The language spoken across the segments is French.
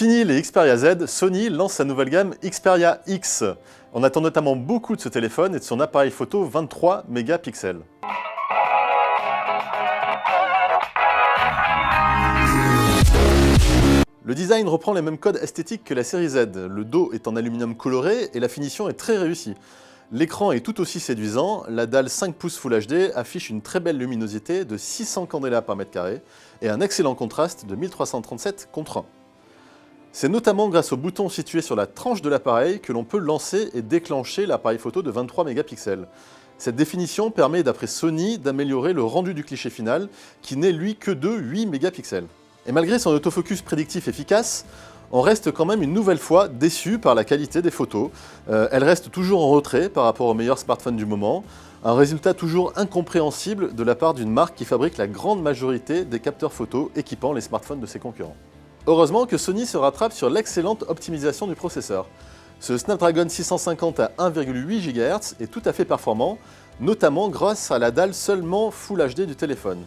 Fini les Xperia Z, Sony lance sa nouvelle gamme Xperia X. On attend notamment beaucoup de ce téléphone et de son appareil photo 23 mégapixels. Le design reprend les mêmes codes esthétiques que la série Z. Le dos est en aluminium coloré et la finition est très réussie. L'écran est tout aussi séduisant, la dalle 5 pouces Full HD affiche une très belle luminosité de 600 candela par mètre carré et un excellent contraste de 1337 contre 1. C'est notamment grâce au bouton situé sur la tranche de l'appareil que l'on peut lancer et déclencher l'appareil photo de 23 mégapixels. Cette définition permet, d'après Sony, d'améliorer le rendu du cliché final, qui n'est lui que de 8 mégapixels. Et malgré son autofocus prédictif efficace, on reste quand même une nouvelle fois déçu par la qualité des photos. Elle reste toujours en retrait par rapport aux meilleurs smartphones du moment, un résultat toujours incompréhensible de la part d'une marque qui fabrique la grande majorité des capteurs photos équipant les smartphones de ses concurrents. Heureusement que Sony se rattrape sur l'excellente optimisation du processeur. Ce Snapdragon 650 à 1,8 GHz est tout à fait performant, notamment grâce à la dalle seulement Full HD du téléphone.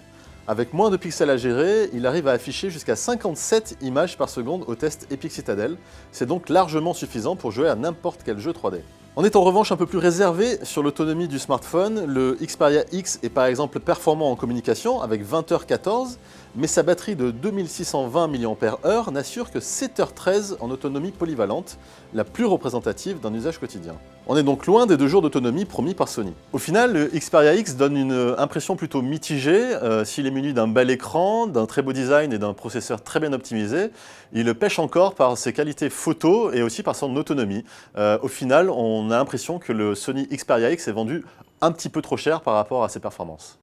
Avec moins de pixels à gérer, il arrive à afficher jusqu'à 57 images par seconde au test Epic Citadel. C'est donc largement suffisant pour jouer à n'importe quel jeu 3D. On est en revanche un peu plus réservé sur l'autonomie du smartphone. Le Xperia X est par exemple performant en communication avec 20h14, mais sa batterie de 2620 mAh n'assure que 7h13 en autonomie polyvalente, la plus représentative d'un usage quotidien. On est donc loin des 2 jours d'autonomie promis par Sony. Au final, le Xperia X donne une impression plutôt mitigée. S'il est muni d'un bel écran, d'un très beau design et d'un processeur très bien optimisé, il pêche encore par ses qualités photo et aussi par son autonomie. Au final, on a l'impression que le Sony Xperia X est vendu un petit peu trop cher par rapport à ses performances.